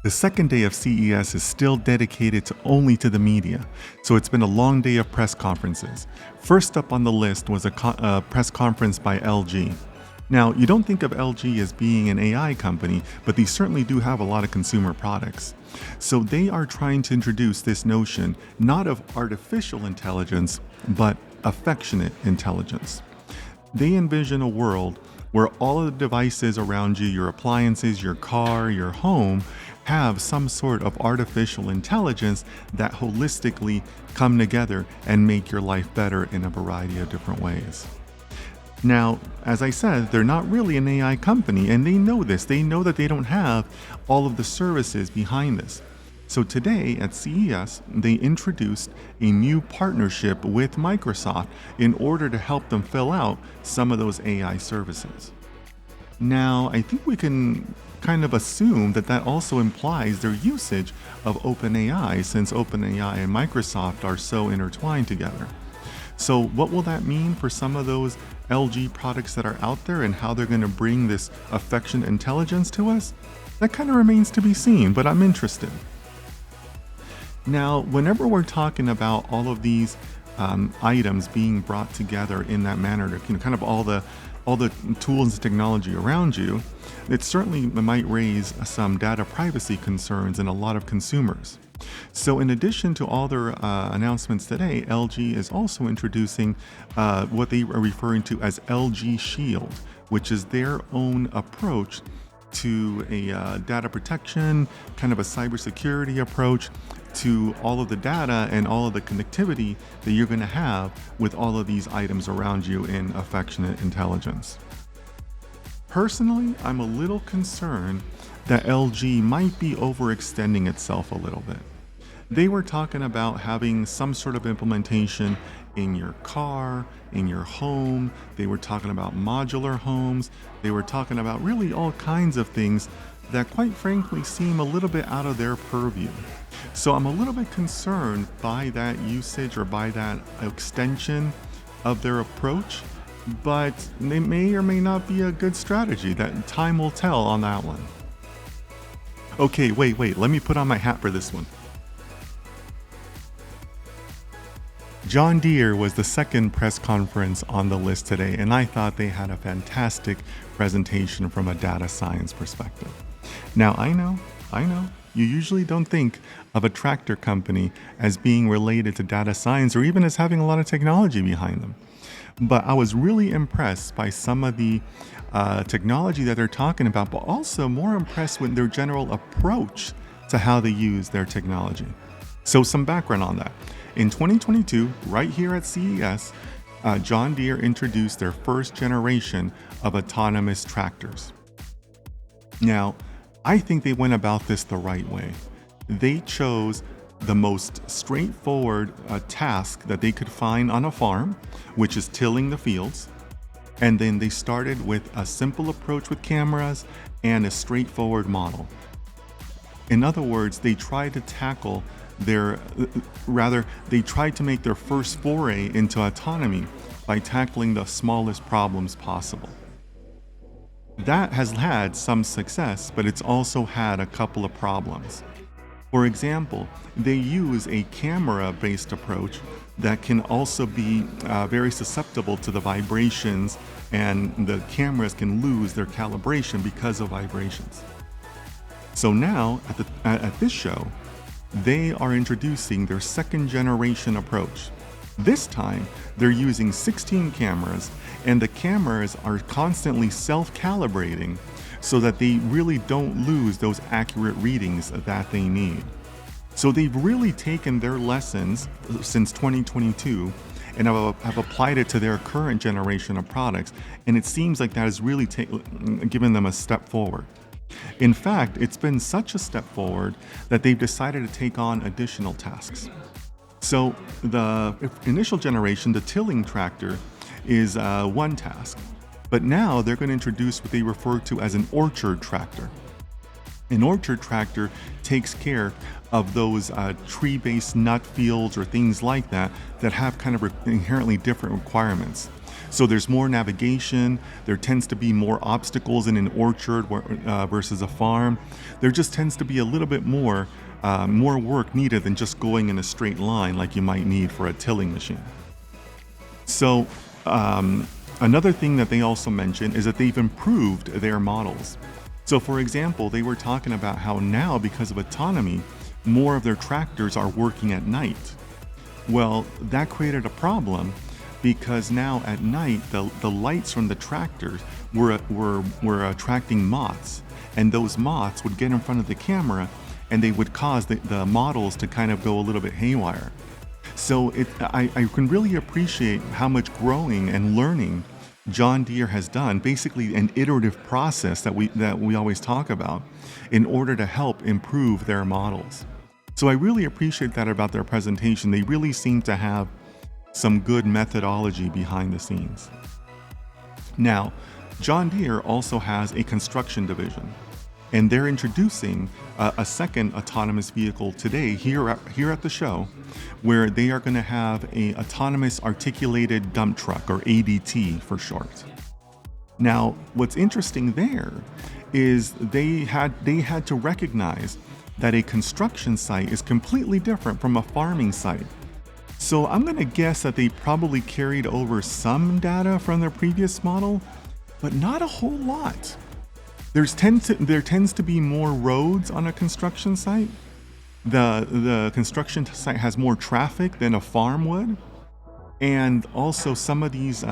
The second day of CES is still dedicated only to the media, so it's been a long day of press conferences. First up on the list was a press conference by LG. Now, you don't think of LG as being an AI company, but they certainly do have a lot of consumer products. So they are trying to introduce this notion not of artificial intelligence, but affectionate intelligence. They envision a world where all of the devices around you, your appliances, your car, your home, have some sort of artificial intelligence that holistically come together and make your life better in a variety of different ways. Now, as I said, they're not really an AI company, and they know this. They know that they don't have all of the services behind this. So today at CES, they introduced a new partnership with Microsoft in order to help them fill out some of those AI services. Now, I think we can kind of assume that that also implies their usage of OpenAI, since OpenAI and Microsoft are so intertwined together. So what will that mean for some of those LG products that are out there and how they're going to bring this affectionate intelligence to us? That kind of remains to be seen, but I'm interested. Now, whenever we're talking about all of these items being brought together in that manner, kind of all the tools and technology around you, it certainly might raise some data privacy concerns in a lot of consumers. So in addition to all their announcements today, LG is also introducing what they are referring to as LG Shield, which is their own approach to a data protection, kind of a cybersecurity approach to all of the data and all of the connectivity that you're going to have with all of these items around you in affectionate intelligence. Personally, I'm a little concerned that LG might be overextending itself a little bit. They were talking about having some sort of implementation in your car, in your home. They were talking about modular homes. They were talking about really all kinds of things that quite frankly seem a little bit out of their purview. So I'm a little bit concerned by that usage or by that extension of their approach, but it may or may not be a good strategy. That time will tell on that one. Okay, wait, let me put on my hat for this one. John Deere was the second press conference on the list today, and I thought they had a fantastic presentation from a data science perspective. Now, I know, you usually don't think of a tractor company as being related to data science or even as having a lot of technology behind them. But I was really impressed by some of the technology that they're talking about, but also more impressed with their general approach to how they use their technology. So some background on that. In 2022, right here at CES, John Deere introduced their first generation of autonomous tractors. Now, I think they went about this the right way. They chose the most straightforward task that they could find on a farm, which is tilling the fields. And then they started with a simple approach with cameras and a straightforward model. In other words, they tried to tackle they tried to make their first foray into autonomy by tackling the smallest problems possible. That has had some success, but it's also had a couple of problems. For example, they use a camera-based approach that can also be very susceptible to the vibrations, and the cameras can lose their calibration because of vibrations. So now, at this show, they are introducing their second generation approach. This time, they're using 16 cameras, and the cameras are constantly self-calibrating so that they really don't lose those accurate readings that they need. So they've really taken their lessons since 2022 and have applied it to their current generation of products, and it seems like that has really given them a step forward. In fact, it's been such a step forward that they've decided to take on additional tasks. So the initial generation, the tilling tractor, is one task, but now they're going to introduce what they refer to as an orchard tractor. An orchard tractor takes care of those tree-based nut fields or things like that have kind of inherently different requirements. So there's more navigation, there tends to be more obstacles in an orchard versus a farm. There just tends to be a little bit more work needed than just going in a straight line like you might need for a tilling machine. So another thing that they also mentioned is that they've improved their models. So for example, they were talking about how now, because of autonomy, more of their tractors are working at night. Well, that created a problem because now at night, the lights from the tractors were attracting moths, and those moths would get in front of the camera and they would cause the models to kind of go a little bit haywire. So I can really appreciate how much growing and learning John Deere has done, basically an iterative process that we always talk about in order to help improve their models. So I really appreciate that about their presentation. They really seem to have some good methodology behind the scenes. Now, John Deere also has a construction division, and they're introducing a second autonomous vehicle today here at the show, where they are going to have a autonomous articulated dump truck, or ADT for short. Now, what's interesting there is they had to recognize that a construction site is completely different from a farming site. So I'm going to guess that they probably carried over some data from their previous model, but not a whole lot. There tends to be more roads on a construction site. The construction site has more traffic than a farm would. And also some of these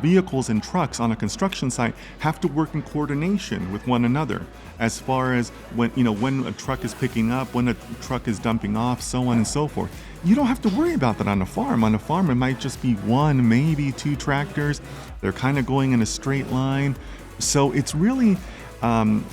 vehicles and trucks on a construction site have to work in coordination with one another, as far as when a truck is picking up, when a truck is dumping off, so on and so forth. You don't have to worry about that on a farm. On a farm, it might just be one, maybe two tractors. They're kind of going in a straight line. So it's really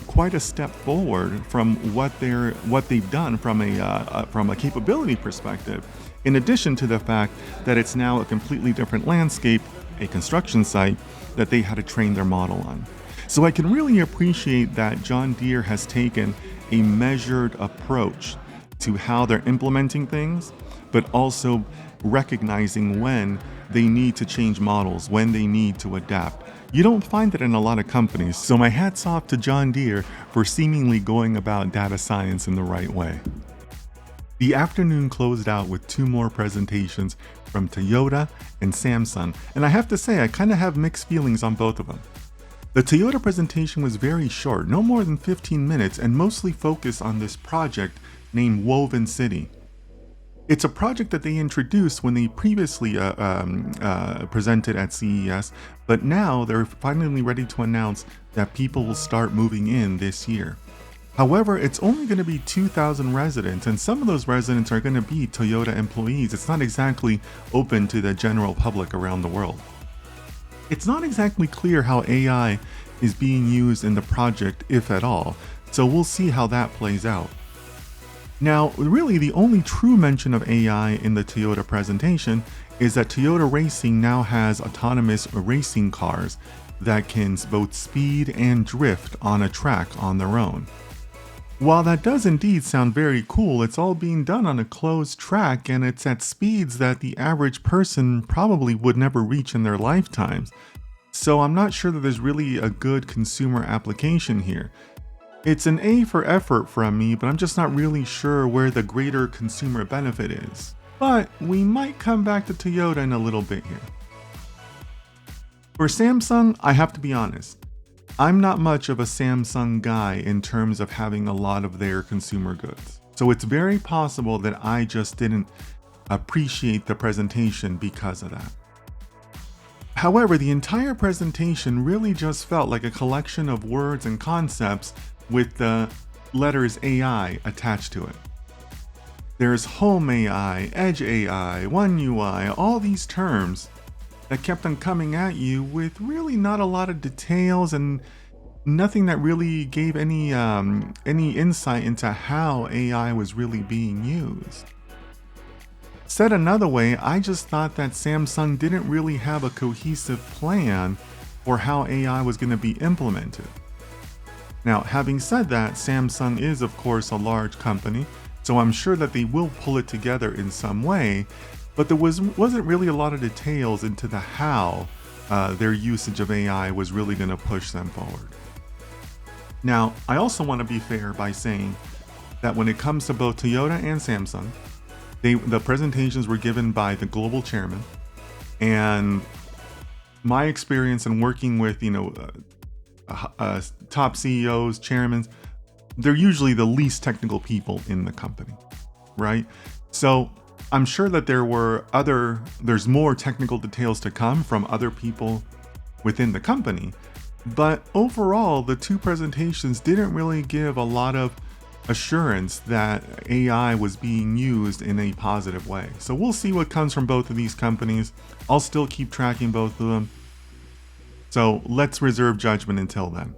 quite a step forward from what they've done from a capability perspective. In addition to the fact that it's now a completely different landscape, a construction site that they had to train their model on. So I can really appreciate that John Deere has taken a measured approach to how they're implementing things, but also recognizing when they need to change models, when they need to adapt. You don't find it in a lot of companies, so my hat's off to John Deere for seemingly going about data science in the right way. The afternoon closed out with two more presentations from Toyota and Samsung, and I have to say I kind of have mixed feelings on both of them. The Toyota presentation was very short, no more than 15 minutes, and mostly focused on this project named Woven City. It's a project that they introduced when they previously presented at CES, but now they're finally ready to announce that people will start moving in this year. However, it's only going to be 2,000 residents, and some of those residents are going to be Toyota employees. It's not exactly open to the general public around the world. It's not exactly clear how AI is being used in the project, if at all, so we'll see how that plays out. Now, really the only true mention of AI in the Toyota presentation is that Toyota Racing now has autonomous racing cars that can both speed and drift on a track on their own. While that does indeed sound very cool, it's all being done on a closed track, and it's at speeds that the average person probably would never reach in their lifetimes. So I'm not sure that there's really a good consumer application here. It's an A for effort from me, but I'm just not really sure where the greater consumer benefit is. But we might come back to Toyota in a little bit here. For Samsung, I have to be honest. I'm not much of a Samsung guy in terms of having a lot of their consumer goods. So it's very possible that I just didn't appreciate the presentation because of that. However, the entire presentation really just felt like a collection of words and concepts with the letters AI attached to it. There's Home AI, Edge AI, One UI, all these terms that kept on coming at you with really not a lot of details and nothing that really gave any insight into how AI was really being used. Said another way, I just thought that Samsung didn't really have a cohesive plan for how AI was going to be implemented. Now, having said that, Samsung is of course a large company, so I'm sure that they will pull it together in some way, but there wasn't really a lot of details into the how their usage of AI was really going to push them forward. Now, I also want to be fair by saying that when it comes to both Toyota and Samsung, the presentations were given by the global chairman, and my experience in working with top CEOs, chairmen, they're usually the least technical people in the company, right? So I'm sure that there's more technical details to come from other people within the company, but overall, the two presentations didn't really give a lot of assurance that AI was being used in a positive way. So we'll see what comes from both of these companies. I'll still keep tracking both of them. So let's reserve judgment until then.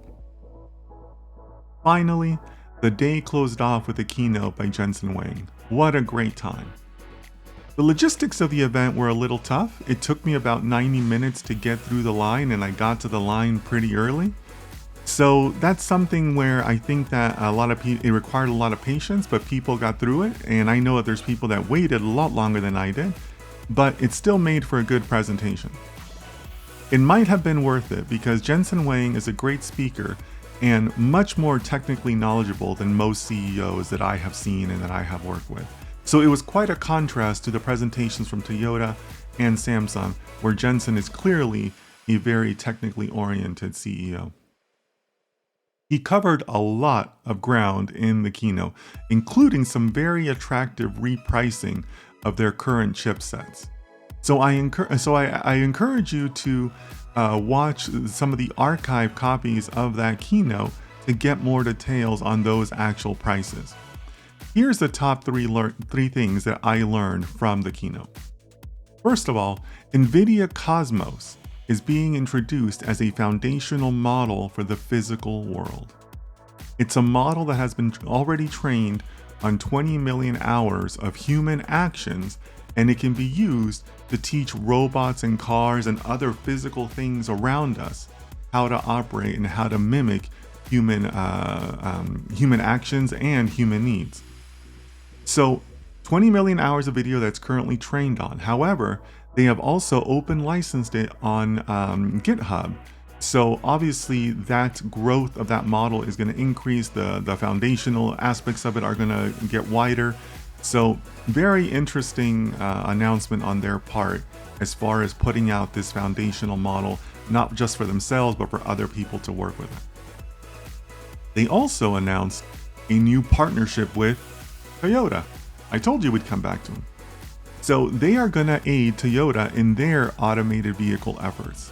Finally, the day closed off with a keynote by Jensen Huang. What a great time. The logistics of the event were a little tough. It took me about 90 minutes to get through the line, and I got to the line pretty early. So that's something where I think that it required a lot of patience, but people got through it. And I know that there's people that waited a lot longer than I did, but it still made for a good presentation. It might have been worth it because Jensen Huang is a great speaker and much more technically knowledgeable than most CEOs that I have seen and that I have worked with. So it was quite a contrast to the presentations from Toyota and Samsung, where Jensen is clearly a very technically oriented CEO. He covered a lot of ground in the keynote, including some very attractive repricing of their current chipsets. So I encourage you to watch some of the archive copies of that keynote to get more details on those actual prices. Here's the top three things that I learned from the keynote. First of all, Nvidia Cosmos is being introduced as a foundational model for the physical world. It's a model that has been already trained on 20 million hours of human actions, and it can be used to teach robots and cars and other physical things around us how to operate and how to mimic human actions and human needs. So 20 million hours of video that's currently trained on. However, they have also open licensed it on GitHub. So obviously that growth of that model is going to increase. The foundational aspects of it are going to get wider. So very interesting announcement on their part as far as putting out this foundational model, not just for themselves, but for other people to work with it. They also announced a new partnership with Toyota. I told you we'd come back to them. So they are going to aid Toyota in their automated vehicle efforts.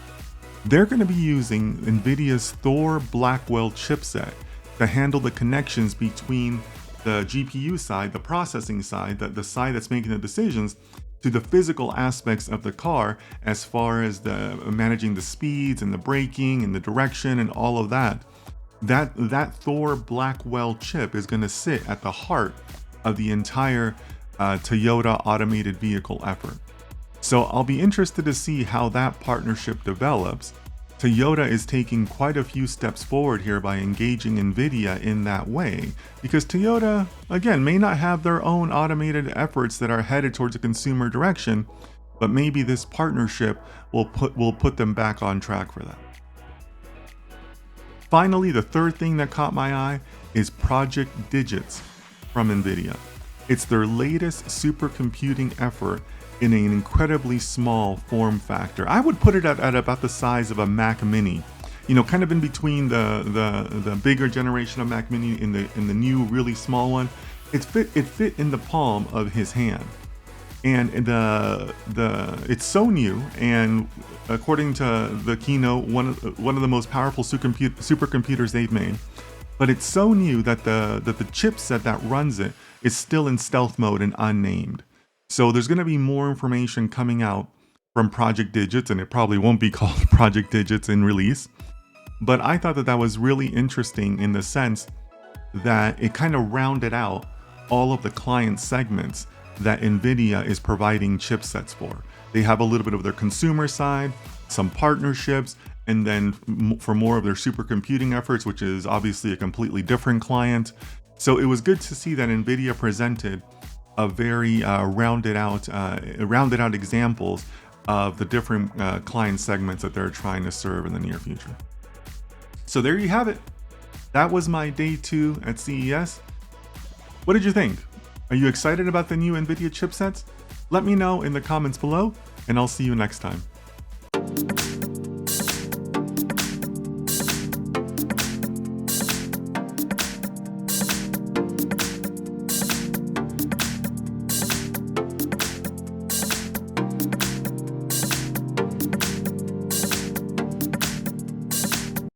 They're going to be using Nvidia's Thor Blackwell chipset to handle the connections between the GPU side, the processing side, the side that's making the decisions, to the physical aspects of the car as far as the managing the speeds and the braking and the direction and all of that. That Thor Blackwell chip is going to sit at the heart of the entire Toyota automated vehicle effort. So I'll be interested to see how that partnership develops. Toyota is taking quite a few steps forward here by engaging Nvidia in that way, because Toyota, again, may not have their own automated efforts that are headed towards a consumer direction, but maybe this partnership will put them back on track for that. Finally, the third thing that caught my eye is Project Digits from Nvidia. It's their latest supercomputing effort in an incredibly small form factor. I would put it at about the size of a Mac Mini, kind of in between the bigger generation of Mac Mini and the new really small one. It fit in the palm of his hand, and it's so new. And according to the keynote, one of the most powerful supercomputers they've made. But it's so new that the chipset that runs it is still in stealth mode and unnamed. So there's going to be more information coming out from Project Digits, and it probably won't be called Project Digits in release. But I thought that was really interesting in the sense that it kind of rounded out all of the client segments that Nvidia is providing chipsets for. They have a little bit of their consumer side, some partnerships, and then for more of their supercomputing efforts, which is obviously a completely different client. So it was good to see that Nvidia presented a very rounded out examples of the different client segments that they're trying to serve in the near future. So there you have it. That was my day 2 at CES. What did you think? Are you excited about the new Nvidia chipsets? Let me know in the comments below, and I'll see you next time.